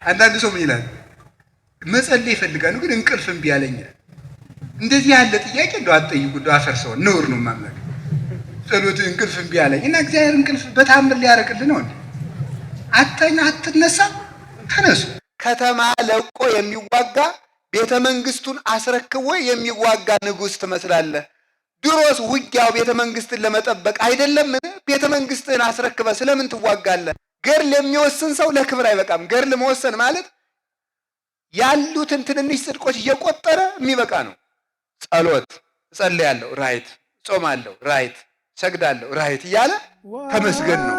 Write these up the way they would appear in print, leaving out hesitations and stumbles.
አንዳንድ ሰው ምን ይላል? መጸለይ ይፈልጋሉ ግን እንቅልፍ እምቢ አለኝ። እንደዚህ ያለ ጥያቄ እንደው አትጠይቁ፣ እንደው አፈርሰው ነውር ነው ማምለክ። ጸሎት እንቅልፍ እምቢ አለኝ እና እግዚአብሔር እንቅልፍ በታምር ሊያረቅልን ነው እንዴ? አተኛ አትነሳ፣ ተነሱ። ከተማ ለቆ የሚዋጋ ቤተ መንግስቱን አስረክቦ የሚዋጋ ንጉሥ ትመስላለህ። ድሮስ ውጊያው ቤተ መንግስትን ለመጠበቅ አይደለም? ቤተ መንግስትን አስረክበ ስለምን ትዋጋለህ? ገድል የሚወስን ሰው ለክብር አይበቃም። ገድል መወሰን ማለት ያሉትን ትንንሽ ጽድቆች እየቆጠረ የሚበቃ ነው። ጸሎት እጸልያለሁ፣ ራይት፣ ጾማለሁ፣ ራይት፣ ሰግዳለሁ፣ ራይት እያለ ተመስገን ነው።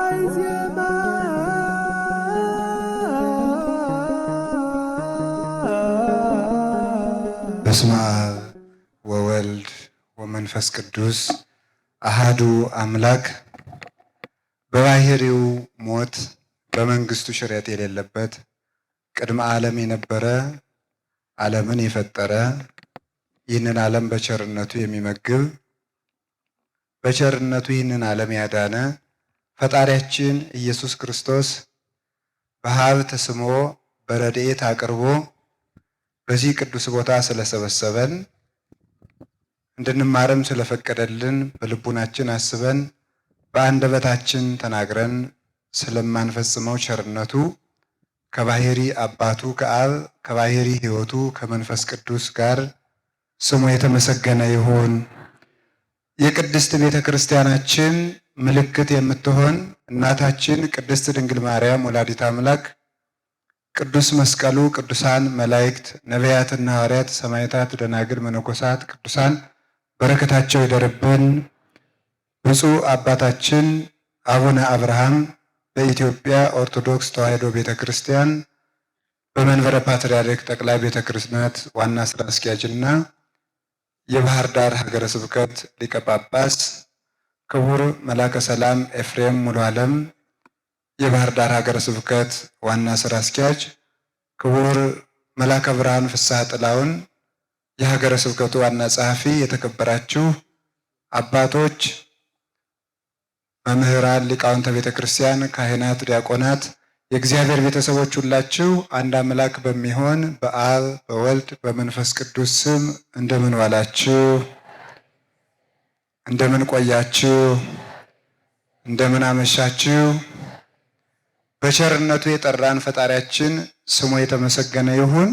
በስመ አብ ወወልድ ወመንፈስ ቅዱስ አሃዱ አምላክ። በባህሪው ሞት በመንግስቱ ሽረት የሌለበት ቅድመ ዓለም የነበረ ዓለምን የፈጠረ ይህንን ዓለም በቸርነቱ የሚመግብ በቸርነቱ ይህንን ዓለም ያዳነ ፈጣሪያችን ኢየሱስ ክርስቶስ በሀብት ስሞ በረድኤት አቅርቦ በዚህ ቅዱስ ቦታ ስለሰበሰበን እንድንማርም ስለፈቀደልን በልቡናችን አስበን በአንደበታችን ተናግረን ስለማንፈጽመው ቸርነቱ ከባህሪ አባቱ ከአብ ከባህሪ ሕይወቱ ከመንፈስ ቅዱስ ጋር ስሙ የተመሰገነ ይሁን። የቅድስት ቤተ ክርስቲያናችን ምልክት የምትሆን እናታችን ቅድስት ድንግል ማርያም ወላዲተ አምላክ፣ ቅዱስ መስቀሉ፣ ቅዱሳን መላእክት፣ ነቢያትና ሐዋርያት፣ ሰማዕታት፣ ደናግል፣ መነኮሳት፣ ቅዱሳን በረከታቸው ይደርብን። ብፁዕ አባታችን አቡነ አብርሃም በኢትዮጵያ ኦርቶዶክስ ተዋሕዶ ቤተ ክርስቲያን በመንበረ ፓትርያርክ ጠቅላይ ቤተ ክህነት ዋና ስራ አስኪያጅና የባህር ዳር ሀገረ ስብከት ሊቀ ጳጳስ፣ ክቡር መላከ ሰላም ኤፍሬም ሙሉ ዓለም የባህር ዳር ሀገረ ስብከት ዋና ስራ አስኪያጅ፣ ክቡር መላከ ብርሃን ፍስሐ ጥላውን የሀገረ ስብከቱ ዋና ጸሐፊ፣ የተከበራችሁ አባቶች፣ መምህራን፣ ሊቃውንተ ቤተ ክርስቲያን፣ ካህናት፣ ዲያቆናት፣ የእግዚአብሔር ቤተሰቦች ሁላችሁ አንድ አምላክ በሚሆን በአብ በወልድ በመንፈስ ቅዱስ ስም እንደምን ዋላችሁ? እንደምን ቆያችሁ? እንደምን አመሻችሁ? በቸርነቱ የጠራን ፈጣሪያችን ስሙ የተመሰገነ ይሁን።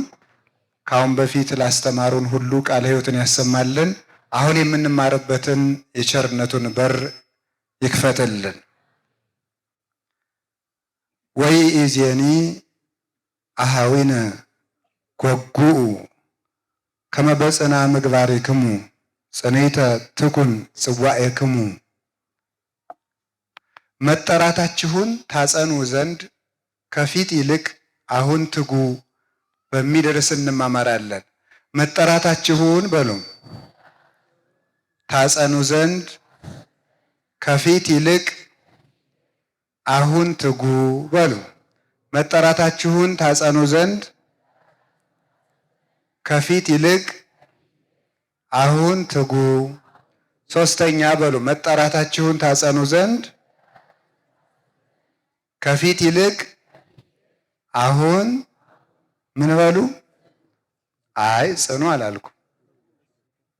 ከአሁን በፊት ላስተማሩን ሁሉ ቃለ ሕይወትን ያሰማልን። አሁን የምንማርበትን የቸርነቱን በር ይክፈትልን። ወኢዜኒ አሃዊነ ጎጉኡ ከመ በጽና ምግባሪክሙ ጽኔተ ትኩን ጽዋኤክሙ። መጠራታችሁን ታጸኑ ዘንድ ከፊት ይልቅ አሁን ትጉ በሚል ርዕስ እንማማራለን። መጠራታችሁን በሉ ታጸኑ ዘንድ ከፊት ይልቅ አሁን ትጉ በሉ። መጠራታችሁን ታጸኑ ዘንድ ከፊት ይልቅ አሁን ትጉ። ሶስተኛ በሉ መጠራታችሁን ታጸኑ ዘንድ ከፊት ይልቅ አሁን ምን በሉ? አይ ጽኑ አላልኩ።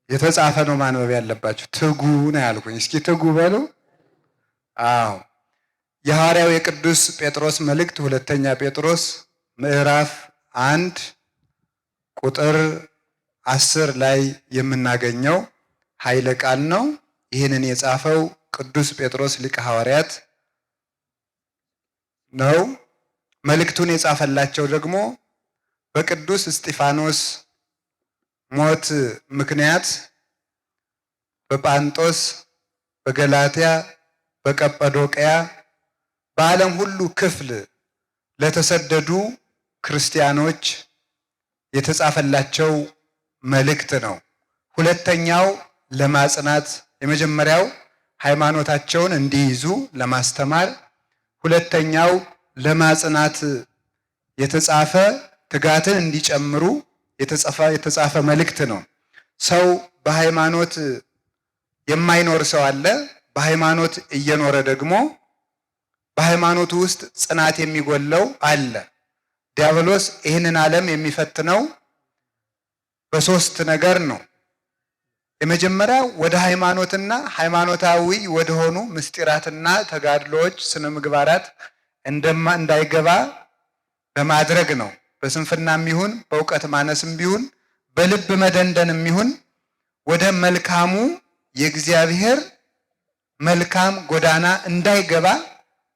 የተጻፈ ነው ማንበብ ያለባችሁ። ትጉ ነው ያልኩኝ። እስኪ ትጉ በሉ። አዎ የሐዋርያው የቅዱስ ጴጥሮስ መልእክት ሁለተኛ ጴጥሮስ ምዕራፍ 1 ቁጥር 10 ላይ የምናገኘው ኃይለ ቃል ነው። ይህንን የጻፈው ቅዱስ ጴጥሮስ ሊቀ ሐዋርያት ነው። መልእክቱን የጻፈላቸው ደግሞ በቅዱስ እስጢፋኖስ ሞት ምክንያት በጳንጦስ፣ በገላትያ፣ በቀጰዶቅያ በዓለም ሁሉ ክፍል ለተሰደዱ ክርስቲያኖች የተጻፈላቸው መልእክት ነው። ሁለተኛው ለማጽናት፣ የመጀመሪያው ሃይማኖታቸውን እንዲይዙ ለማስተማር፣ ሁለተኛው ለማጽናት የተጻፈ ትጋትን እንዲጨምሩ የተጻፈ መልእክት ነው። ሰው በሃይማኖት የማይኖር ሰው አለ። በሃይማኖት እየኖረ ደግሞ በሃይማኖቱ ውስጥ ጽናት የሚጎለው አለ። ዲያብሎስ ይህንን ዓለም የሚፈትነው በሶስት ነገር ነው። የመጀመሪያው ወደ ሃይማኖትና ሃይማኖታዊ ወደሆኑ ምስጢራትና ተጋድሎዎች ስነ ምግባራት እንዳይገባ በማድረግ ነው። በስንፍናም ይሁን በእውቀት ማነስም ቢሆን በልብ መደንደንም ይሁን ወደ መልካሙ የእግዚአብሔር መልካም ጎዳና እንዳይገባ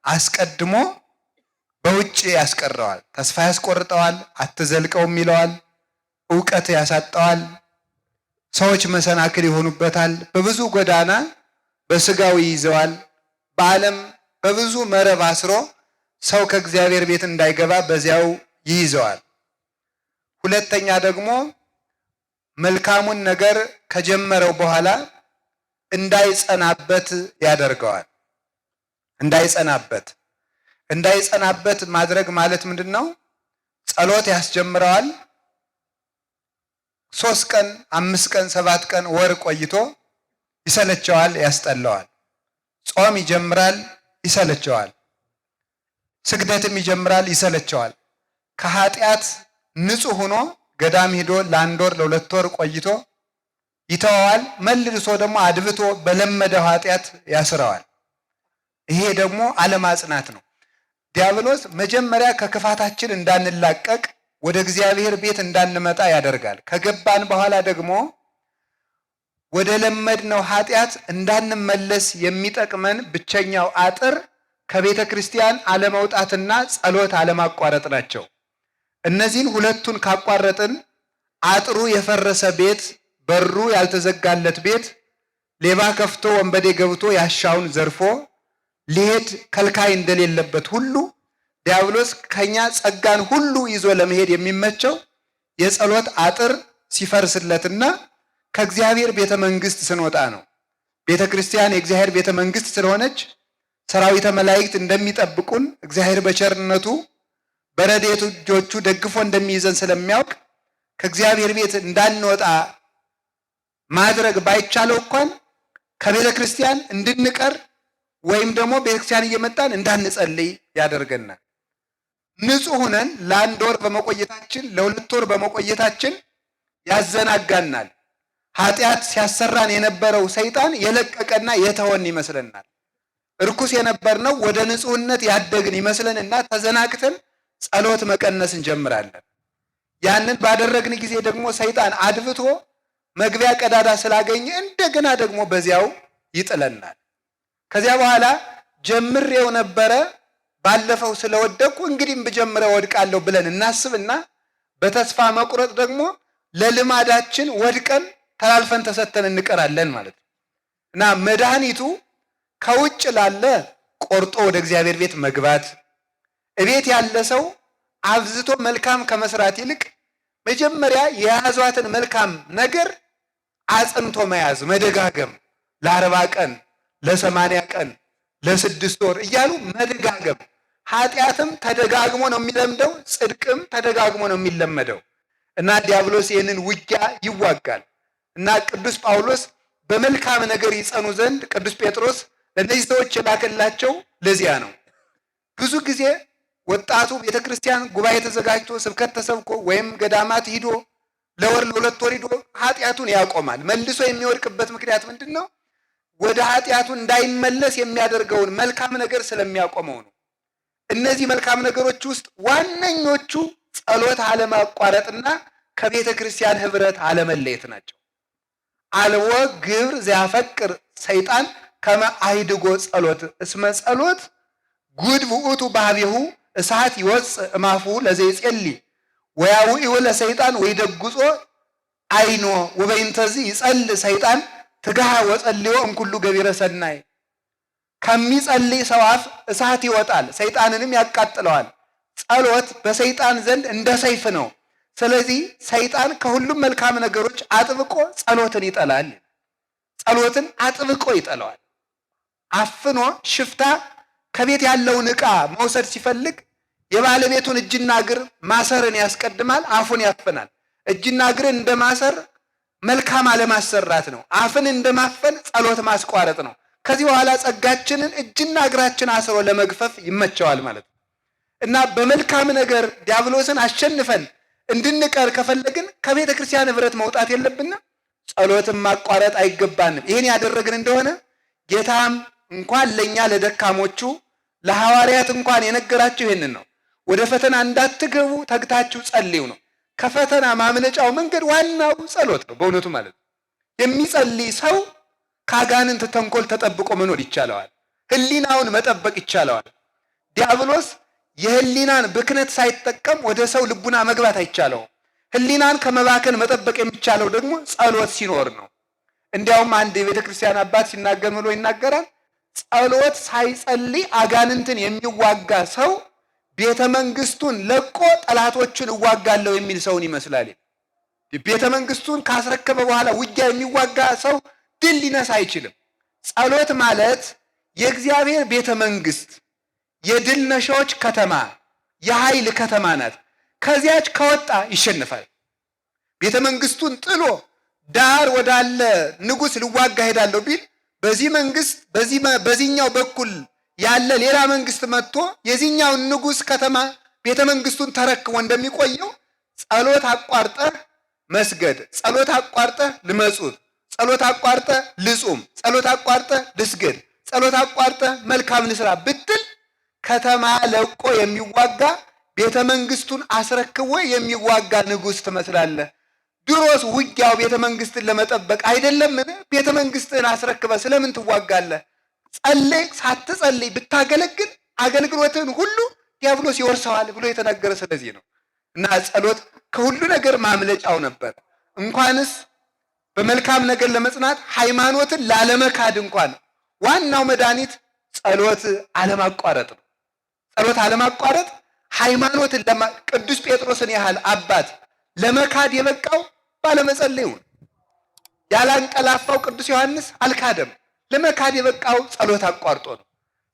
አስቀድሞ በውጭ ያስቀረዋል። ተስፋ ያስቆርጠዋል፣ አትዘልቀውም ይለዋል፣ እውቀት ያሳጠዋል፣ ሰዎች መሰናክል ይሆኑበታል። በብዙ ጎዳና በስጋው ይይዘዋል። በዓለም በብዙ መረብ አስሮ ሰው ከእግዚአብሔር ቤት እንዳይገባ በዚያው ይይዘዋል። ሁለተኛ ደግሞ መልካሙን ነገር ከጀመረው በኋላ እንዳይጸናበት ያደርገዋል። እንዳይጸናበት ማድረግ ማለት ምንድን ነው? ጸሎት ያስጀምረዋል። 3 ቀን 5 ቀን 7 ቀን ወር ቆይቶ ይሰለቸዋል፣ ያስጠላዋል። ጾም ይጀምራል፣ ይሰለቸዋል። ስግደትም ይጀምራል፣ ይሰለቸዋል። ከኃጢአት ንጹሕ ሆኖ ገዳም ሄዶ ለ1 ወር ለ2 ወር ቆይቶ ይተዋዋል። መልሶ ደግሞ አድብቶ በለመደው ኃጢአት ያስረዋል። ይሄ ደግሞ አለማጽናት ነው። ዲያብሎስ መጀመሪያ ከክፋታችን እንዳንላቀቅ ወደ እግዚአብሔር ቤት እንዳንመጣ ያደርጋል። ከገባን በኋላ ደግሞ ወደ ለመድነው ኃጢአት እንዳንመለስ የሚጠቅመን ብቸኛው አጥር ከቤተ ክርስቲያን አለመውጣትና ጸሎት አለማቋረጥ ናቸው። እነዚህን ሁለቱን ካቋረጥን አጥሩ የፈረሰ ቤት፣ በሩ ያልተዘጋለት ቤት ሌባ ከፍቶ ወንበዴ ገብቶ ያሻውን ዘርፎ ሊሄድ ከልካይ እንደሌለበት ሁሉ ዲያብሎስ ከኛ ጸጋን ሁሉ ይዞ ለመሄድ የሚመቸው የጸሎት አጥር ሲፈርስለትና ከእግዚአብሔር ቤተ መንግስት ስንወጣ ነው። ቤተ ክርስቲያን የእግዚአብሔር ቤተ መንግስት ስለሆነች ሰራዊተ መላእክት እንደሚጠብቁን እግዚአብሔር በቸርነቱ በረድኤቱ እጆቹ ደግፎ እንደሚይዘን ስለሚያውቅ ከእግዚአብሔር ቤት እንዳንወጣ ማድረግ ባይቻለው እንኳን ከቤተ ክርስቲያን እንድንቀር ወይም ደግሞ ቤተ ክርስቲያን እየመጣን እንዳንጸልይ ያደርገናል። ንጹሕ ሆነን ለ1 ወር በመቆየታችን ለ2 ወር በመቆየታችን ያዘናጋናል። ኃጢአት ሲያሰራን የነበረው ሰይጣን የለቀቀና የተወን ይመስለናል። እርኩስ የነበርነው ወደ ንጹሕነት ያደግን ይመስለንና ተዘናግተን ጸሎት መቀነስ እንጀምራለን። ያንን ባደረግን ጊዜ ደግሞ ሰይጣን አድብቶ መግቢያ ቀዳዳ ስላገኘ እንደገና ደግሞ በዚያው ይጥለናል። ከዚያ በኋላ ጀምሬው ነበረ ባለፈው ስለወደቅኩ እንግዲህ ብጀምረው ወድቃለሁ ብለን እናስብና በተስፋ መቁረጥ ደግሞ ለልማዳችን ወድቀን ተላልፈን ተሰተን እንቀራለን ማለት ነው። እና መድኃኒቱ ከውጭ ላለ ቆርጦ ወደ እግዚአብሔር ቤት መግባት፣ እቤት ያለ ሰው አብዝቶ መልካም ከመስራት ይልቅ መጀመሪያ የያዟትን መልካም ነገር አጽንቶ መያዝ፣ መደጋገም ለ40 ቀን ለ80 ቀን ለ6 ወር እያሉ መደጋገም። ኃጢአትም ተደጋግሞ ነው የሚለምደው፣ ጽድቅም ተደጋግሞ ነው የሚለመደው። እና ዲያብሎስ ይህንን ውጊያ ይዋጋል። እና ቅዱስ ጳውሎስ በመልካም ነገር ይጸኑ ዘንድ ቅዱስ ጴጥሮስ ለእነዚህ ሰዎች የላከላቸው ለዚያ ነው። ብዙ ጊዜ ወጣቱ ቤተክርስቲያን ጉባኤ ተዘጋጅቶ ስብከት ተሰብኮ ወይም ገዳማት ሂዶ ለ1 ወር ለ2 ወር ሂዶ ኃጢአቱን ያቆማል። መልሶ የሚወድቅበት ምክንያት ምንድን ነው? ወደ ኃጢአቱ እንዳይመለስ የሚያደርገውን መልካም ነገር ስለሚያቆመው ነው። እነዚህ መልካም ነገሮች ውስጥ ዋነኞቹ ጸሎት አለማቋረጥና ከቤተ ክርስቲያን ህብረት አለመለየት ናቸው። አልቦ ግብር ዘያፈቅር ሰይጣን ከመ አይድጎ ጸሎት እስመ ጸሎት ጉድ ውእቱ ባህቢሁ እሳት ይወፅእ እማፉ ለዘይጼሊ ወያውኢሁ ለሰይጣን ወይደጉጾ አይኖ ወበይንተዚ ይጸልእ ሰይጣን ትጋሃ ወጸልዮ እምኩሉ ገቢረ ሰናይ። ከሚጸልይ ሰው አፍ እሳት ይወጣል፣ ሰይጣንንም ያቃጥለዋል። ጸሎት በሰይጣን ዘንድ እንደ ሰይፍ ነው። ስለዚህ ሰይጣን ከሁሉም መልካም ነገሮች አጥብቆ ጸሎትን ይጠላል። ጸሎትን አጥብቆ ይጠላዋል። አፍኖ ሽፍታ ከቤት ያለውን ዕቃ መውሰድ ሲፈልግ የባለቤቱን እጅና እግር ማሰርን ያስቀድማል፣ አፉን ያፍናል። እጅና እግርን እንደማሰር መልካም አለማሰራት ነው። አፍን እንደማፈን ጸሎት ማስቋረጥ ነው። ከዚህ በኋላ ጸጋችንን እጅና እግራችን አስሮ ለመግፈፍ ይመቸዋል ማለት ነው። እና በመልካም ነገር ዲያብሎስን አሸንፈን እንድንቀር ከፈለግን ከቤተ ክርስቲያን ህብረት መውጣት የለብንም። ጸሎትን ማቋረጥ አይገባንም። ይህን ያደረግን እንደሆነ ጌታም እንኳን ለእኛ ለደካሞቹ ለሐዋርያት እንኳን የነገራቸው ይህንን ነው። ወደ ፈተና እንዳትገቡ ተግታችሁ ጸልዩ ነው። ከፈተና ማምለጫው መንገድ ዋናው ጸሎት ነው። በእውነቱ ማለት ነው። የሚጸልይ ሰው ከአጋንንት ተንኮል ተጠብቆ መኖር ይቻለዋል። ህሊናውን መጠበቅ ይቻለዋል። ዲያብሎስ የህሊናን ብክነት ሳይጠቀም ወደ ሰው ልቡና መግባት አይቻለውም። ህሊናን ከመባከን መጠበቅ የሚቻለው ደግሞ ጸሎት ሲኖር ነው። እንዲያውም አንድ የቤተ ክርስቲያን አባት ሲናገር ብሎ ይናገራል። ጸሎት ሳይጸልይ አጋንንትን የሚዋጋ ሰው ቤተ መንግስቱን ለቆ ጠላቶቹን እዋጋለሁ የሚል ሰውን ይመስላል። ቤተ መንግስቱን ካስረከበ በኋላ ውጊያ የሚዋጋ ሰው ድል ሊነሳ አይችልም። ጸሎት ማለት የእግዚአብሔር ቤተ መንግስት የድል ነሾች ከተማ፣ የኃይል ከተማ ናት። ከዚያች ከወጣ ይሸንፋል። ቤተ መንግስቱን ጥሎ ዳር ወዳለ ንጉስ ልዋጋ ሄዳለሁ ቢል በዚህ መንግስት በዚህኛው በኩል ያለ ሌላ መንግስት መጥቶ የዚህኛውን ንጉስ ከተማ ቤተ መንግስቱን ተረክቦ እንደሚቆየው ጸሎት አቋርጠህ መስገድ፣ ጸሎት አቋርጠህ ልመጹት፣ ጸሎት አቋርጠህ ልጹም፣ ጸሎት አቋርጠህ ልስገድ፣ ጸሎት አቋርጠህ መልካም ልስራ ብትል ከተማ ለቆ የሚዋጋ ቤተ መንግስቱን አስረክቦ የሚዋጋ ንጉስ ትመስላለህ። ድሮስ ውጊያው ቤተ መንግስትን ለመጠበቅ አይደለምን? ቤተ መንግስትን አስረክበ ስለምን ትዋጋለህ? ጸልይ፣ ሳትጸልይ ብታገለግል አገልግሎትን ሁሉ ዲያብሎስ ይወርሰዋል ብሎ የተናገረ ስለዚህ ነው። እና ጸሎት ከሁሉ ነገር ማምለጫው ነበር። እንኳንስ በመልካም ነገር ለመጽናት ሃይማኖትን ላለመካድ እንኳን ዋናው መድኃኒት ጸሎት አለማቋረጥ ነው። ጸሎት አለማቋረጥ ሃይማኖትን ቅዱስ ጴጥሮስን ያህል አባት ለመካድ የበቃው ባለመጸለዩ ነው። ያላንቀላፋው ቅዱስ ዮሐንስ አልካደም። ለመካድ የበቃው ጸሎት አቋርጦ ነው።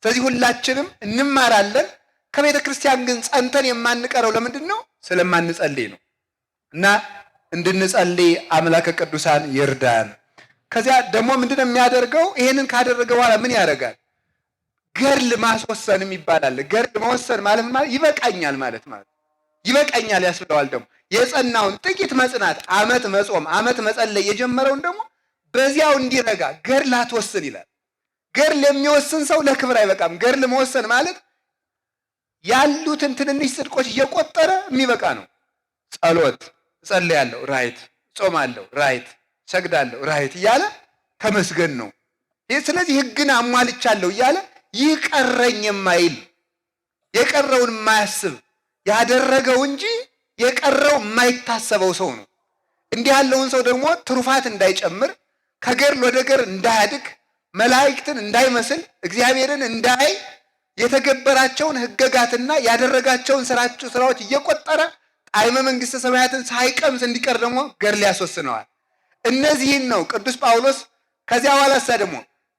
ስለዚህ ሁላችንም እንማራለን። ከቤተ ክርስቲያን ግን ጸንተን የማንቀረው ለምንድን ነው? ስለማንጸልይ ነው። እና እንድንጸልይ አምላከ ቅዱሳን ይርዳን። ከዚያ ደግሞ ምንድነው የሚያደርገው? ይሄንን ካደረገ በኋላ ምን ያደርጋል? ገድል ማስወሰን ይባላል። ገድል መወሰን ማለት ይበቃኛል ማለት ይበቃኛል ያስብለዋል። ደግሞ የጸናውን ጥቂት መጽናት፣ ዓመት መጾም፣ ዓመት መጸለይ የጀመረውን ደግሞ በዚያው እንዲረጋ ገድል አትወስን ይላል። ገድል የሚወስን ሰው ለክብር አይበቃም። ገድል መወሰን ማለት ያሉትን ትንንሽ ጽድቆች እየቆጠረ የሚበቃ ነው። ጸሎት እጸልያለሁ፣ ራይት፣ ጾማለሁ፣ ራይት፣ ሰግዳለሁ፣ ራይት እያለ ተመስገን ነው። ስለዚህ ሕግን አሟልቻለሁ እያለ ይህ ቀረኝ የማይል የቀረውን የማያስብ ያደረገው እንጂ የቀረው የማይታሰበው ሰው ነው። እንዲህ ያለውን ሰው ደግሞ ትሩፋት እንዳይጨምር፣ ከገድል ወደ ገድል እንዳያድግ፣ መላእክትን እንዳይመስል፣ እግዚአብሔርን እንዳይ የተገበራቸውን ሕገጋትና ያደረጋቸውን ስራዎች እየቆጠረ ጣዕመ መንግሥተ ሰማያትን ሳይቀምስ እንዲቀር ደግሞ ገድል ያስወስነዋል። እነዚህን ነው ቅዱስ ጳውሎስ ከዚያ በኋላ ደግሞ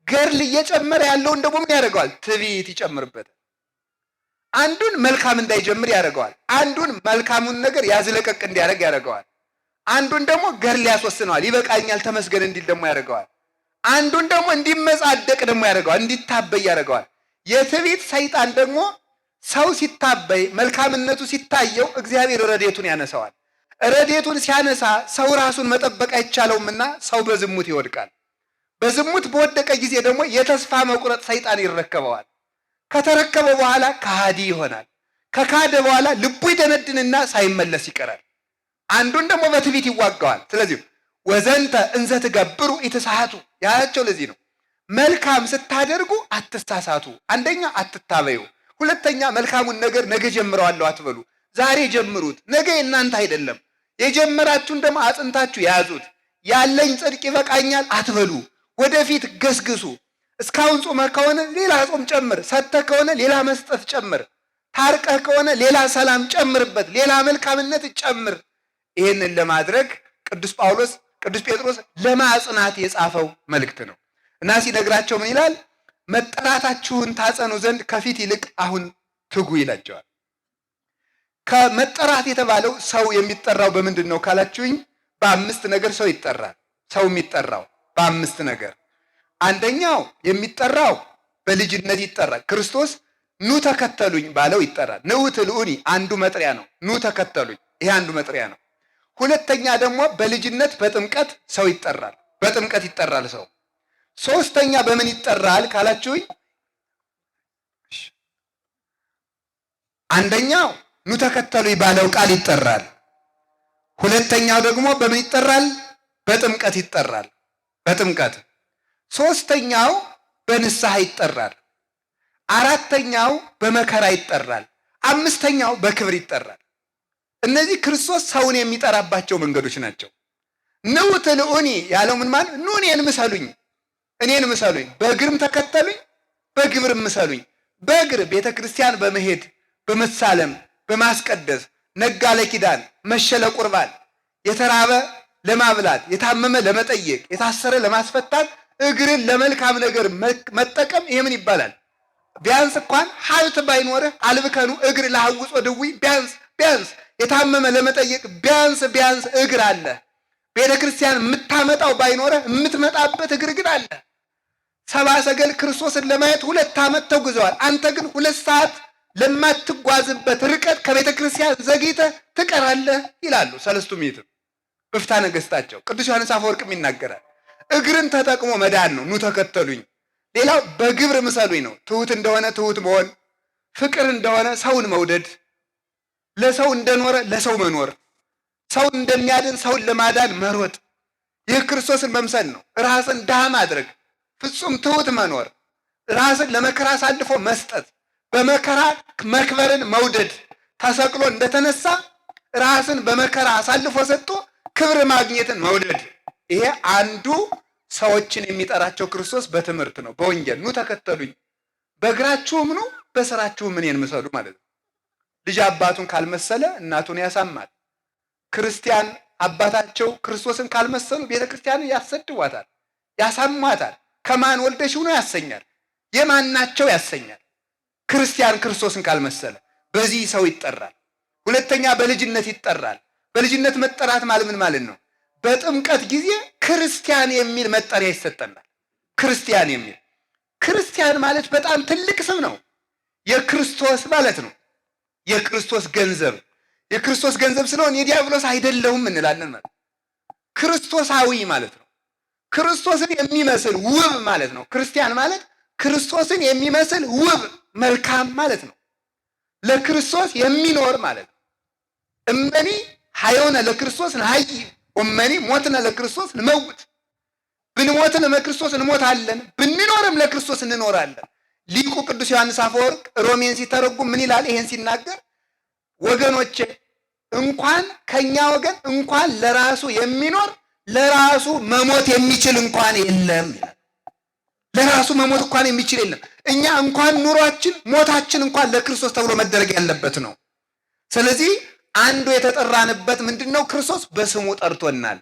ገድል እየጨመረ ያለውን ደግሞ ምን ያደርገዋል? ትዕቢት ይጨምርበታል። አንዱን መልካም እንዳይጀምር ያደርገዋል። አንዱን መልካሙን ነገር ያዝለቀቅ እንዲያደርግ ያደርገዋል። አንዱን ደግሞ ገድል ያስወስነዋል። ይበቃኛል ተመስገን እንዲል ደግሞ ያደርገዋል። አንዱን ደግሞ እንዲመጻደቅ ደግሞ ያደርገዋል፣ እንዲታበይ ያደርገዋል። የትዕቢት ሰይጣን ደግሞ ሰው ሲታበይ መልካምነቱ ሲታየው እግዚአብሔር ረድኤቱን ያነሳዋል። ረድኤቱን ሲያነሳ ሰው ራሱን መጠበቅ አይቻለውምና ሰው በዝሙት ይወድቃል። በዝሙት በወደቀ ጊዜ ደግሞ የተስፋ መቁረጥ ሰይጣን ይረከበዋል። ከተረከበ በኋላ ከሃዲ ይሆናል። ከካደ በኋላ ልቡ ይደነድንና ሳይመለስ ይቀራል። አንዱን ደግሞ በትዕቢት ይዋጋዋል። ስለዚህ ወዘንተ እንዘ ትገብሩ ኢትሳቱ ያላቸው ለዚህ ነው። መልካም ስታደርጉ አትሳሳቱ። አንደኛ አትታበዩ፣ ሁለተኛ መልካሙን ነገር ነገ ጀምረዋለሁ አትበሉ። ዛሬ ጀምሩት፣ ነገ የእናንተ አይደለም። የጀመራችሁን ደግሞ አጽንታችሁ ያዙት። ያለኝ ጽድቅ ይበቃኛል አትበሉ፣ ወደፊት ገስግሱ። እስካሁን ጾመህ ከሆነ ሌላ ጾም ጨምር፣ ሰጥተህ ከሆነ ሌላ መስጠት ጨምር፣ ታርቀህ ከሆነ ሌላ ሰላም ጨምርበት፣ ሌላ መልካምነት ጨምር። ይህንን ለማድረግ ቅዱስ ጴጥሮስ ለማጽናት የጻፈው መልእክት ነው እና ሲነግራቸው ምን ይላል? መጠራታችሁን ታጸኑ ዘንድ ከፊት ይልቅ አሁን ትጉ ይላቸዋል። ከመጠራት የተባለው ሰው የሚጠራው በምንድን ነው ካላችሁኝ፣ በአምስት ነገር ሰው ይጠራል። ሰው የሚጠራው በአምስት ነገር፣ አንደኛው የሚጠራው በልጅነት ይጠራል። ክርስቶስ ኑ ተከተሉኝ ባለው ይጠራል። ንዑትልኡኒ አንዱ መጥሪያ ነው። ኑ ተከተሉኝ ይሄ አንዱ መጥሪያ ነው። ሁለተኛ ደግሞ በልጅነት በጥምቀት ሰው ይጠራል። በጥምቀት ይጠራል ሰው። ሶስተኛ በምን ይጠራል ካላችሁኝ፣ አንደኛው ኑ ተከተሉኝ ባለው ቃል ይጠራል። ሁለተኛው ደግሞ በምን ይጠራል? በጥምቀት ይጠራል። በጥምቀት። ሶስተኛው በንስሐ ይጠራል። አራተኛው በመከራ ይጠራል። አምስተኛው በክብር ይጠራል። እነዚህ ክርስቶስ ሰውን የሚጠራባቸው መንገዶች ናቸው። ንዑትልኡኒ ያለው ምን ማለት? ኑ እኔን ምሰሉኝ፣ በእግርም ተከተሉኝ፣ በግብርም ምሰሉኝ። በእግር ቤተ ክርስቲያን በመሄድ በመሳለም በማስቀደስ ነጋ ለኪዳን መሸ ለቁርባን፣ የተራበ ለማብላት፣ የታመመ ለመጠየቅ፣ የታሰረ ለማስፈታት እግርን ለመልካም ነገር መጠቀም ይሄ ምን ይባላል? ቢያንስ እንኳን ሀብት ባይኖርህ አልብከኑ እግር ለሐውጾ ድዊ ቢያንስ የታመመ ለመጠየቅ ቢያንስ እግር አለ። ቤተ ክርስቲያን የምታመጣው ባይኖርህ የምትመጣበት እግር ግን አለ። ሰብአ ሰገል ክርስቶስን ለማየት 2 ዓመት ተጉዘዋል። አንተ ግን 2 ሰዓት ለማትጓዝበት ርቀት ከቤተ ክርስቲያን ዘግይተህ ትቀራለህ ይላሉ ሰለስቱ ምዕት በፍትሐ ነገሥታቸው። ቅዱስ ዮሐንስ አፈወርቅም ይናገራል። እግርን ተጠቅሞ መዳን ነው። ኑ ተከተሉኝ። ሌላው በግብር ምሰሉኝ ነው። ትሁት እንደሆነ ትሁት መሆን፣ ፍቅር እንደሆነ ሰውን መውደድ፣ ለሰው እንደኖረ ለሰው መኖር፣ ሰውን እንደሚያድን ሰውን ለማዳን መሮጥ፣ ይህ ክርስቶስን መምሰል ነው። ራስን ድሃ ማድረግ፣ ፍጹም ትሁት መኖር፣ ራስን ለመከራ አሳልፎ መስጠት፣ በመከራ መክበርን መውደድ፣ ተሰቅሎ እንደተነሳ ራስን በመከራ አሳልፎ ሰጥቶ ክብር ማግኘትን መውደድ። ይሄ አንዱ ሰዎችን የሚጠራቸው ክርስቶስ በትምህርት ነው፣ በወንጌል ኑ ተከተሉኝ፣ በእግራችሁም ኑ በስራችሁም እኔን ምሰሉ ማለት ነው። ልጅ አባቱን ካልመሰለ እናቱን ያሳማል። ክርስቲያን አባታቸው ክርስቶስን ካልመሰሉ ቤተ ክርስቲያንን ያሰድዋታል፣ ያሳሟታል። ከማን ወልደሽ ሆኖ ያሰኛል፣ የማናቸው ያሰኛል። ክርስቲያን ክርስቶስን ካልመሰለ በዚህ ሰው ይጠራል። ሁለተኛ በልጅነት ይጠራል። በልጅነት መጠራት ማለት ምን ማለት ነው? በጥምቀት ጊዜ ክርስቲያን የሚል መጠሪያ ይሰጠናል። ክርስቲያን የሚል ክርስቲያን ማለት በጣም ትልቅ ስም ነው። የክርስቶስ ማለት ነው። የክርስቶስ ገንዘብ ስለሆነ የዲያብሎስ አይደለሁም እንላለን ማለት ክርስቶሳዊ ማለት ነው። ክርስቶስን የሚመስል ውብ ማለት ነው። ክርስቲያን ማለት ክርስቶስን የሚመስል ውብ መልካም ማለት ነው። ለክርስቶስ የሚኖር ማለት ነው። እመኒ ሀዮነ ለክርስቶስ ነሐይ ወመኒ ሞትነ ለክርስቶስ ንመውት። ብንሞትን ለክርስቶስ እንሞታለን፣ ብንኖርም ለክርስቶስ እንኖራለን። ሊቁ ቅዱስ ዮሐንስ አፈወርቅ ሮሜን ሲተረጉም ምን ይላል? ይሄን ሲናገር ወገኖቼ እንኳን ከኛ ወገን እንኳን ለራሱ የሚኖር ለራሱ መሞት የሚችል እንኳን የለም ይላል። ለራሱ መሞት እንኳን የሚችል የለም። እኛ እንኳን ኑሯችን ሞታችን እንኳን ለክርስቶስ ተብሎ መደረግ ያለበት ነው። ስለዚህ አንዱ የተጠራንበት ምንድነው? ክርስቶስ በስሙ ጠርቶናል።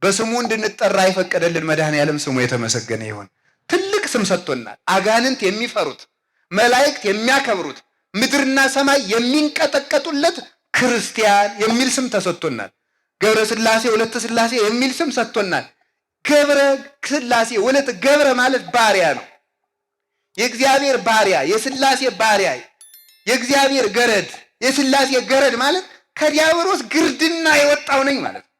በስሙ እንድንጠራ የፈቀደልን መድኃኔዓለም ስሙ የተመሰገነ ይሁን። ትልቅ ስም ሰጥቶናል። አጋንንት የሚፈሩት፣ መላእክት የሚያከብሩት፣ ምድርና ሰማይ የሚንቀጠቀጡለት ክርስቲያን የሚል ስም ተሰጥቶናል። ገብረ ሥላሴ ወለተ ሥላሴ የሚል ስም ሰጥቶናል። ገብረ ሥላሴ ወለተ ገብረ ማለት ባሪያ ነው። የእግዚአብሔር ባሪያ፣ የሥላሴ ባሪያ፣ የእግዚአብሔር ገረድ፣ የሥላሴ ገረድ ማለት ከዲያብሎስ ግርድና የወጣው ነኝ ማለት ነው።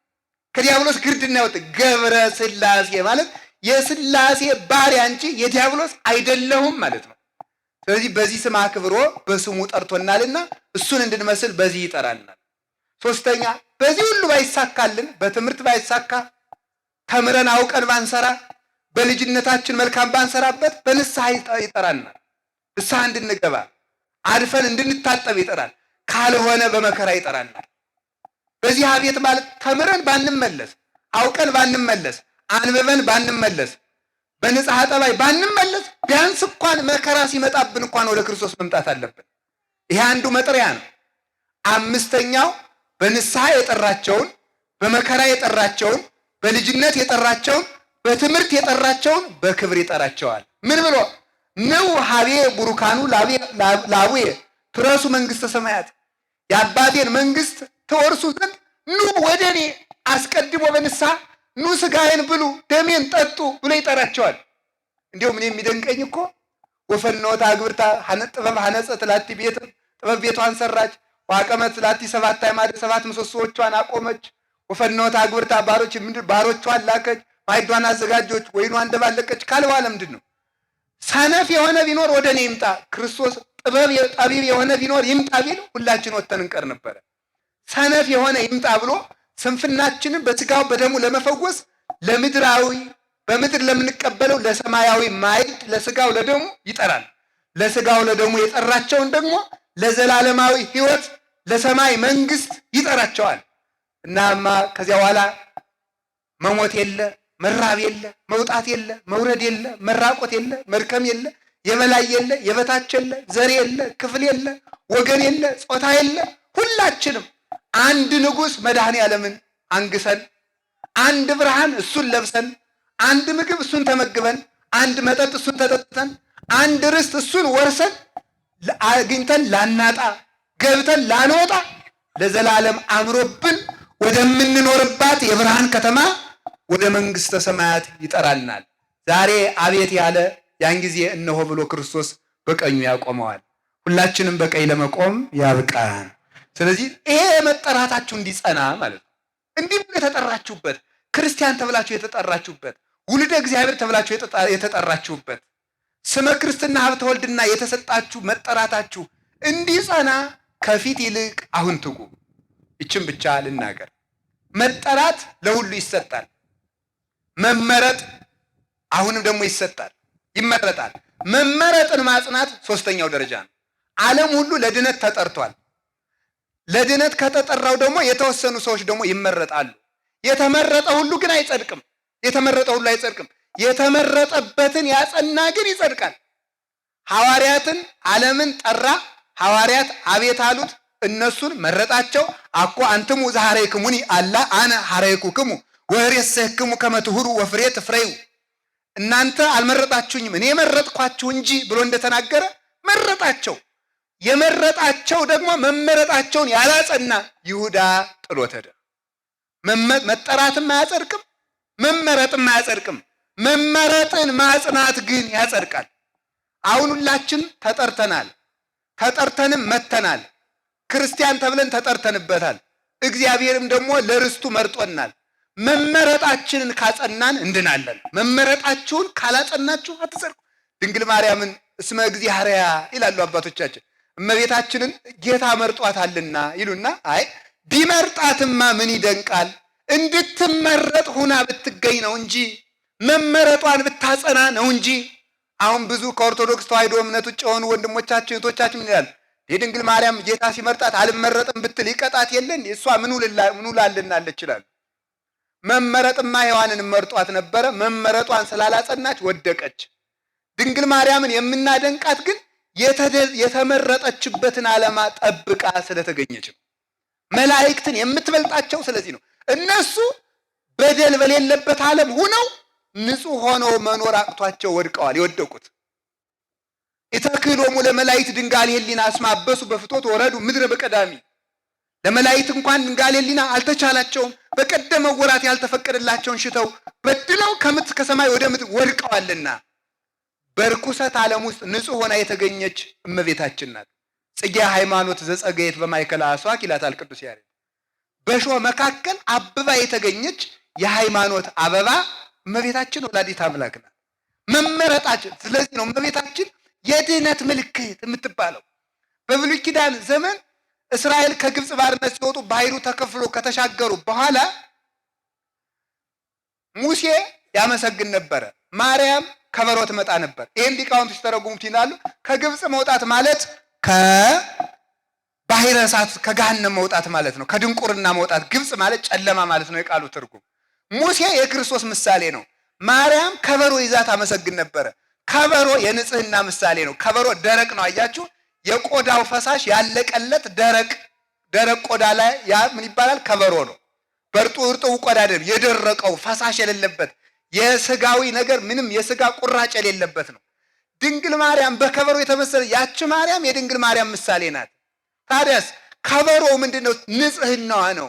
ከዲያብሎስ ግርድና የወጣ ገብረ ሥላሴ ማለት የሥላሴ ባሪያ እንጂ የዲያብሎስ አይደለሁም ማለት ነው። ስለዚህ በዚህ ስም አክብሮ በስሙ ጠርቶናልና እሱን እንድንመስል በዚህ ይጠራናል። ሶስተኛ በዚህ ሁሉ ባይሳካልን፣ በትምህርት ባይሳካ፣ ተምረን አውቀን ባንሰራ፣ በልጅነታችን መልካም ባንሰራበት በንስሐ ይጠራናል። ንስሐ እንድንገባ አድፈን እንድንታጠብ ይጠራል። ካልሆነ በመከራ ይጠራናል። በዚህ አቤት ማለት ተምረን ባንመለስ፣ አውቀን ባንመለስ፣ አንብበን ባንመለስ፣ በንጽሐ ጠባይ ባንመለስ፣ ቢያንስ እንኳን መከራ ሲመጣብን እንኳን ወደ ክርስቶስ መምጣት አለብን። ይሄ አንዱ መጥሪያ ነው። አምስተኛው በንስሐ የጠራቸውን፣ በመከራ የጠራቸውን፣ በልጅነት የጠራቸውን፣ በትምህርት የጠራቸውን በክብር ይጠራቸዋል። ምን ብሎ ነው? ሀቤ ቡሩካኑ ላቡየ ትረሱ መንግስተ ሰማያት፣ የአባቴን መንግስት ተወርሱ ዘንድ ኑ ወደ እኔ። አስቀድሞ በንስሐ ኑ ስጋዬን ብሉ ደሜን ጠጡ ብሎ ይጠራቸዋል። እንዲሁ ምን የሚደንቀኝ እኮ ወፈኖታ አግብርታ ጥበብ ሐነጸት ላቲ ቤት ጥበብ ቤቷን ሰራች። ዋቀመት ላቲ 7 አዕማደ 7 ምሰሶዎቿን አቆመች። ወፈኖታ አግብርታ ባሮቿን ላከች። ማዕዷን አዘጋጆች፣ ወይኗን ደባለቀች ካለ በኋላ ምንድን ነው? ሰነፍ የሆነ ቢኖር ወደ እኔ ይምጣ። ክርስቶስ ጠቢብ የሆነ ቢኖር ይምጣ ቢል ሁላችን ወጥተን እንቀር ነበረ። ሰነፍ የሆነ ይምጣ ብሎ ስንፍናችንን በስጋው በደሙ ለመፈወስ ለምድራዊ በምድር ለምንቀበለው ለሰማያዊ ማዕድ ለስጋው ለደሙ ይጠራል። ለስጋው ለደሙ የጠራቸውን ደግሞ ለዘላለማዊ ሕይወት ለሰማይ መንግስት ይጠራቸዋል። እናማ ከዚያ በኋላ መሞት የለ፣ መራብ የለ፣ መውጣት የለ፣ መውረድ የለ፣ መራቆት የለ፣ መድከም የለ፣ የበላይ የለ፣ የበታች የለ፣ ዘር የለ፣ ክፍል የለ፣ ወገን የለ፣ ጾታ የለ። ሁላችንም አንድ ንጉሥ መድኃኔ ዓለምን አንግሰን፣ አንድ ብርሃን እሱን ለብሰን፣ አንድ ምግብ እሱን ተመግበን፣ አንድ መጠጥ እሱን ተጠጥተን፣ አንድ ርስት እሱን ወርሰን አግኝተን ላናጣ ገብተን ላንወጣ ለዘላለም አምሮብን ወደምንኖርባት የብርሃን ከተማ ወደ መንግስተ ሰማያት ይጠራልናል። ዛሬ አቤት ያለ ያን ጊዜ እነሆ ብሎ ክርስቶስ በቀኙ ያቆመዋል። ሁላችንም በቀኝ ለመቆም ያብቃን። ስለዚህ ይሄ መጠራታችሁ እንዲጸና ማለት ነው። እንዲህ ብሎ የተጠራችሁበት ክርስቲያን ተብላችሁ የተጠራችሁበት ውልደ እግዚአብሔር ተብላችሁ የተጠራችሁበት ስመ ክርስትና ሀብተ ወልድና የተሰጣችሁ መጠራታችሁ እንዲጸና ከፊት ይልቅ አሁን ትጉ። ይችን ብቻ ልናገር። መጠራት ለሁሉ ይሰጣል። መመረጥ አሁንም ደግሞ ይሰጣል፣ ይመረጣል። መመረጥን ማጽናት ሶስተኛው ደረጃ ነው። ዓለም ሁሉ ለድነት ተጠርቷል። ለድነት ከተጠራው ደግሞ የተወሰኑ ሰዎች ደግሞ ይመረጣሉ። የተመረጠ ሁሉ ግን አይጸድቅም። የተመረጠ ሁሉ አይጸድቅም። የተመረጠበትን ያጸና ግን ይጸድቃል። ሐዋርያትን ዓለምን ጠራ። ሐዋርያት አቤት አሉት። እነሱን መረጣቸው። አኮ አንትሙ ዘሐረይክሙኒ አላ አነ ሐረይኩክሙ ወሬሰክሙ ከመ ትሁሩ ወፍሬ ትፍሬዩ። እናንተ አልመረጣችሁኝም እኔ መረጥኳችሁ እንጂ ብሎ እንደተናገረ መረጣቸው። የመረጣቸው ደግሞ መመረጣቸውን ያላጸና ይሁዳ ጥሎት ሄደ። መጠራትም አያጸድቅም፣ መመረጥም አያጸድቅም። መመረጥን ማጽናት ግን ያጸድቃል። አሁን ሁላችን ተጠርተናል፣ ተጠርተንም መተናል። ክርስቲያን ተብለን ተጠርተንበታል። እግዚአብሔርም ደግሞ ለርስቱ መርጦናል። መመረጣችንን ካጸናን እንድናለን። መመረጣችሁን ካላጸናችሁ አትጸድቁ። ድንግል ማርያምን እስመ እግዚአርያ ይላሉ አባቶቻችን። እመቤታችንን ጌታ መርጧታልና ይሉና አይ ቢመርጣትማ ምን ይደንቃል? እንድትመረጥ ሁና ብትገኝ ነው እንጂ መመረጧን ብታጸና ነው እንጂ። አሁን ብዙ ከኦርቶዶክስ ተዋሕዶ እምነት ውጭ የሆኑ ወንድሞቻችን እህቶቻችን ምን ይላል? የድንግል ማርያም ጌታ ሲመርጣት አልመረጥም ብትል ይቀጣት የለን እሷ ምኑ ላልናለች ይላል። መመረጥማ ሔዋንን መርጧት ነበረ። መመረጧን ስላላጸናች ወደቀች። ድንግል ማርያምን የምናደንቃት ግን የተመረጠችበትን ዓላማ ጠብቃ ስለተገኘች ነው። መላእክትን የምትበልጣቸው ስለዚህ ነው። እነሱ በደል በሌለበት ዓለም ሁነው ንጹሕ ሆነው መኖር አቅቷቸው ወድቀዋል። የወደቁት ኢተክህሎሙ ለመላእክት ድንጋሌ ሕሊና እስመ አበሱ በፍትወት ወረዱ ምድረ በቀዳሚ። ለመላእክት እንኳን ድንጋሌ ሕሊና አልተቻላቸውም። በቀደመው ወራት ያልተፈቀደላቸውን ሽተው በድለው ከሰማይ ወደ ምድር ወድቀዋልና በርኩሰት ዓለም ውስጥ ንጹሕ ሆና የተገኘች እመቤታችን ናት። ጽጌ ሃይማኖት ዘጸገየት በማእከለ አስዋክ ይላታል ቅዱስ ያሬድ። በእሾህ መካከል አብባ የተገኘች የሃይማኖት አበባ እመቤታችን ወላዲተ አምላክ ናት። መመረጣችን ስለዚህ ነው እመቤታችን የድህነት ምልክት የምትባለው። በብሉይ ኪዳን ዘመን እስራኤል ከግብፅ ባርነት ሲወጡ ባህሩ ተከፍሎ ከተሻገሩ በኋላ ሙሴ ያመሰግን ነበረ፣ ማርያም ከበሮ ትመጣ ነበር። ይሄን ሊቃውንት ሲተረጉሙት ይላሉ ከግብፅ መውጣት ማለት ከባህረ እሳት ከገሃነም መውጣት ማለት ነው። ከድንቁርና መውጣት። ግብፅ ማለት ጨለማ ማለት ነው የቃሉ ትርጉም። ሙሴ የክርስቶስ ምሳሌ ነው። ማርያም ከበሮ ይዛ ታመሰግን ነበረ። ከበሮ የንጽህና ምሳሌ ነው። ከበሮ ደረቅ ነው። አያችሁ፣ የቆዳው ፈሳሽ ያለቀለት ደረቅ ቆዳ ላይ ያ ምን ይባላል? ከበሮ ነው። እርጥቡ ቆዳ አይደለም፣ የደረቀው ፈሳሽ የሌለበት የስጋዊ ነገር ምንም የስጋ ቁራጭ የሌለበት ነው። ድንግል ማርያም በከበሮ የተመሰለ ያች ማርያም የድንግል ማርያም ምሳሌ ናት። ታዲያስ ከበሮ ምንድነው? ንጽህናዋ ነው።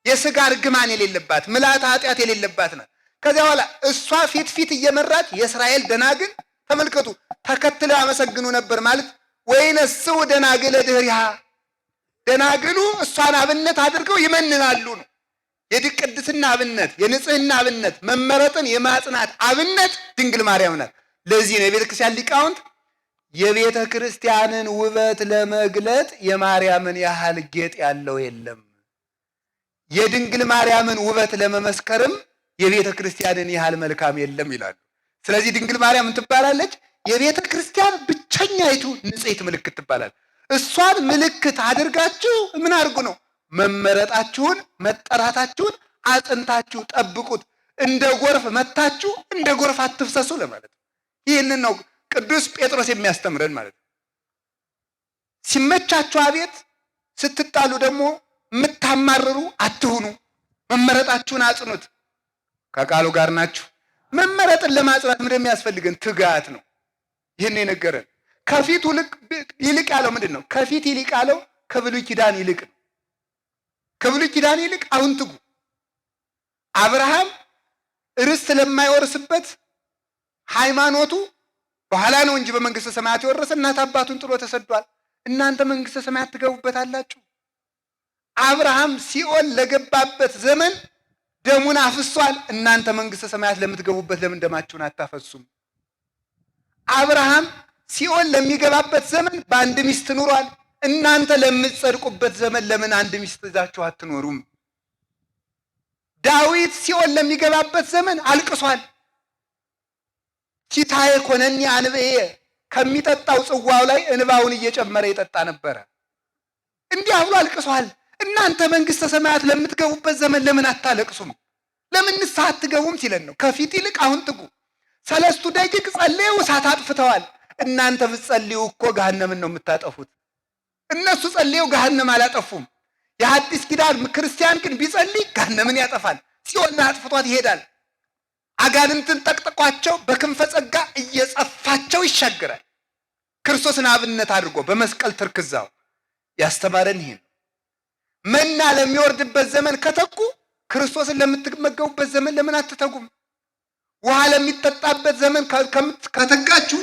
የስጋ እርግማን የሌለባት ምልዓተ ኃጢአት የሌለባት ናት። ከዚያ በኋላ እሷ ፊት እየመራች የእስራኤል ደናግል ተመልከቱ። ተከትለው ያመሰግኑ ነበር ማለት ወይነስው ደናግለ ድህሪሃ፣ ደናግሉ እሷን አብነት አድርገው ይመንናሉ ነው። የቅድስና አብነት፣ የንጽህና አብነት፣ መመረጥን የማጽናት አብነት ድንግል ማርያም ናት። ለዚህ ነው የቤተ ክርስቲያን ሊቃውንት የቤተ ክርስቲያንን ውበት ለመግለጥ የማርያምን ያህል ጌጥ ያለው የለም፣ የድንግል ማርያምን ውበት ለመመስከርም የቤተ ክርስቲያንን ያህል መልካም የለም ይላሉ። ስለዚህ ድንግል ማርያም ምን ትባላለች? የቤተ ክርስቲያን ብቸኛይቱ ንጽሕት ምልክት ትባላለች። እሷን ምልክት አድርጋችሁ ምን አድርጉ ነው? መመረጣችሁን መጠራታችሁን አጽንታችሁ ጠብቁት። እንደ ጎርፍ መታችሁ እንደ ጎርፍ አትፍሰሱ ለማለት ነው። ይህንን ነው ቅዱስ ጴጥሮስ የሚያስተምረን ማለት ነው። ሲመቻችሁ አቤት፣ ስትጣሉ ደግሞ የምታማርሩ አትሁኑ። መመረጣችሁን አጽኑት። ከቃሉ ጋር ናችሁ። መመረጥን ለማጽናት ምንድን የሚያስፈልገን? ትጋት ነው። ይህን የነገረን ከፊቱ ይልቅ ያለው ምንድን ነው? ከፊት ይልቅ ያለው ከብሉይ ኪዳን ይልቅ ነው። ከብሉይ ኪዳን ይልቅ አሁን ትጉ። አብርሃም ርስት ለማይወርስበት ሃይማኖቱ በኋላ ነው እንጂ በመንግስተ ሰማያት የወረሰ እናት አባቱን ጥሎ ተሰዷል። እናንተ መንግስተ ሰማያት ትገቡበታላችሁ። አብርሃም ሲኦል ለገባበት ዘመን ደሙን አፍሷል። እናንተ መንግስተ ሰማያት ለምትገቡበት ለምን ደማችሁን አታፈሱም? አብርሃም ሲኦል ለሚገባበት ዘመን በአንድ ሚስት ኑሯል። እናንተ ለምትጸድቁበት ዘመን ለምን አንድ ሚስት ይዛችሁ አትኖሩም? ዳዊት ሲኦል ለሚገባበት ዘመን አልቅሷል። ኪታዬ ኮነኒ አንብኤ፣ ከሚጠጣው ጽዋው ላይ እንባውን እየጨመረ ይጠጣ ነበረ። እንዲህ ብሎ አልቅሷል። እናንተ መንግስተ ሰማያት ለምትገቡበት ዘመን ለምን አታለቅሱም? ለምን ንስሐ አትገቡም ሲለን ነው። ከፊት ይልቅ አሁን ትጉ። 3 ደቂቅ ጸልየው እሳት አጥፍተዋል። እናንተ ብትጸልዩ እኮ ገሃነምን ነው የምታጠፉት። እነሱ ጸልየው ገሃነም አላጠፉም። የሐዲስ ኪዳን ክርስቲያን ግን ቢጸልይ ገሃነምን ያጠፋል። ሲኦልን አጥፍቷት ይሄዳል። አጋንንትን ጠቅጥቋቸው በክንፈ ጸጋ እየጸፋቸው ይሻገራል። ክርስቶስን አብነት አድርጎ በመስቀል ትርክዛው ያስተማረን ይሄን። መና ለሚወርድበት ዘመን ከተጉ ክርስቶስን ለምትመገቡበት ዘመን ለምን አትተጉም? ውሃ ለሚጠጣበት ዘመን ከተጋችሁ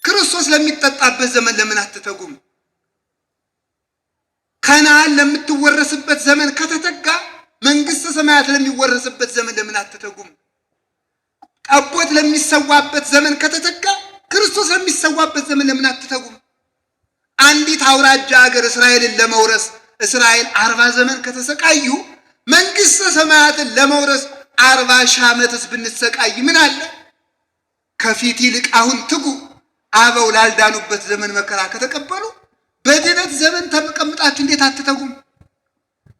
ክርስቶስ ለሚጠጣበት ዘመን ለምን አትተጉም? ከነዓን ለምትወረስበት ዘመን ከተተጋ መንግስተ ሰማያት ለሚወረስበት ዘመን ለምን አትተጉም? ጠቦት ለሚሰዋበት ዘመን ከተተጋ ክርስቶስ ለሚሰዋበት ዘመን ለምን አትተጉም? አንዲት አውራጃ ሀገር እስራኤልን ለመውረስ እስራኤል 40 ዘመን ከተሰቃዩ መንግስተ ሰማያትን ለመውረስ 40 ሺህ ዓመትስ ብንሰቃይ ምን አለ? ከፊት ይልቅ አሁን ትጉ። አበው ላልዳኑበት ዘመን መከራ ከተቀበሉ በድነት ዘመን ተቀምጣችሁ እንዴት አትተጉም?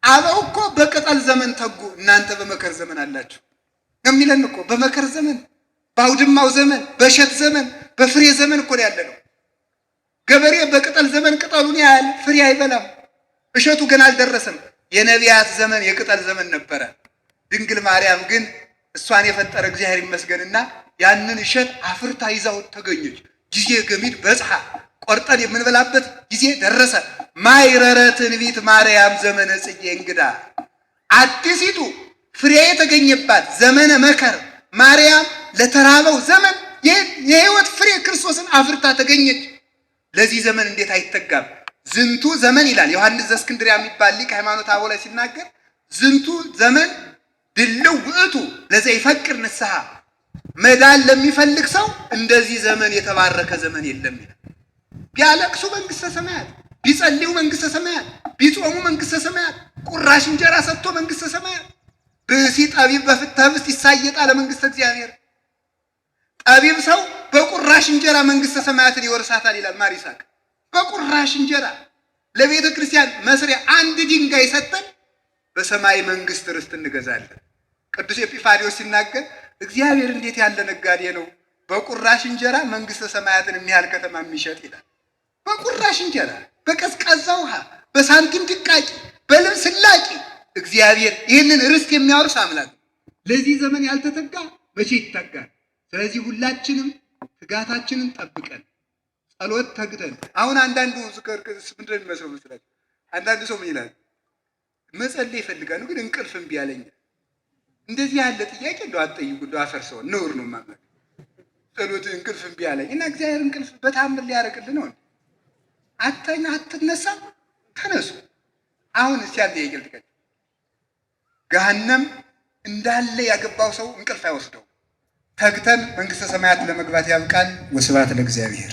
አበው እኮ በቅጠል ዘመን ተጉ፣ እናንተ በመከር ዘመን አላችሁ የሚለን እኮ። በመከር ዘመን፣ በአውድማው ዘመን፣ በእሸት ዘመን፣ በፍሬ ዘመን እኮ ያለ ነው። ገበሬ በቅጠል ዘመን ቅጠሉን ያህል ፍሬ አይበላም። እሸቱ ገና አልደረሰም። የነቢያት ዘመን የቅጠል ዘመን ነበረ። ድንግል ማርያም ግን እሷን የፈጠረ እግዚአብሔር ይመስገንና ያንን እሸት አፍርታ ይዛው ተገኘች። ጊዜ ገሚድ በጽሐ ቆርጠን የምንበላበት ጊዜ ደረሰ። ማይረረ ትንቢት ማርያም ዘመነ ጽጌ እንግዳ፣ አዲሲቱ ፍሬ የተገኘባት ዘመነ መከር ማርያም ለተራበው ዘመን የሕይወት ፍሬ ክርስቶስን አፍርታ ተገኘች። ለዚህ ዘመን እንዴት አይተጋም? ዝንቱ ዘመን ይላል ዮሐንስ ዘእስክንድርያ የሚባል ሊቅ ሃይማኖተ አበው ላይ ሲናገር፣ ዝንቱ ዘመን ድልው ውእቱ ለዘይፈቅር ንስሐ፣ መዳን ለሚፈልግ ሰው እንደዚህ ዘመን የተባረከ ዘመን የለም ይላል። ቢያለቅሱ መንግስተ ሰማያት፣ ቢጸልዩ መንግስተ ሰማያት፣ ቢጾሙ መንግስተ ሰማያት፣ ቁራሽ እንጀራ ሰጥቶ መንግስተ ሰማያት። ብእሲ ጠቢብ በፍትሐ ኅብስት ይሳየጣል ለመንግስተ እግዚአብሔር። ጠቢብ ሰው በቁራሽ እንጀራ መንግስተ ሰማያትን ይወርሳታል ይላል ማር ይስሐቅ። በቁራሽ እንጀራ ለቤተ ክርስቲያን መስሪያ አንድ ድንጋይ ሰጠን በሰማይ መንግስት ርስት እንገዛለን። ቅዱስ ኤጲፋንዮስ ሲናገር እግዚአብሔር እንዴት ያለ ነጋዴ ነው፣ በቁራሽ እንጀራ መንግስተ ሰማያትን የሚያህል ከተማ የሚሸጥ ይላል። በቁራሽ እንጀራ፣ በቀዝቃዛ ውሃ፣ በሳንቲም ድቃቂ፣ በልብስ ላቂ እግዚአብሔር ይህንን ርስት የሚያወርስ አምላክ። ለዚህ ዘመን ያልተተጋ መቼ ይተጋል? ስለዚህ ሁላችንም ትጋታችንን ጠብቀን ጸሎት ተግተን። አሁን አንዳንዱ ምንድን ነው የሚመስለው መስላችሁ? አንዳንዱ ሰው ምን ይላል? መጸለይ ይፈልጋሉ ግን እንቅልፍ እምቢ አለኝ። እንደዚህ ያለ ጥያቄ እንደው አትጠይቁ፣ እንደው አፈርሰው ነውር ነው ማለት። ጸሎት እንቅልፍ እምቢ አለኝ እና እግዚአብሔር እንቅልፍ በታምር ሊያደርግልን ነው። አተኛ አትነሳም? ተነሱ። አሁን እስቲ አንተ ይገልጥቀኝ። ገሃነም እንዳለ ያገባው ሰው እንቅልፍ አይወስደው። ተግተን መንግስተ ሰማያት ለመግባት ያብቃን። ወስብሐት ለእግዚአብሔር።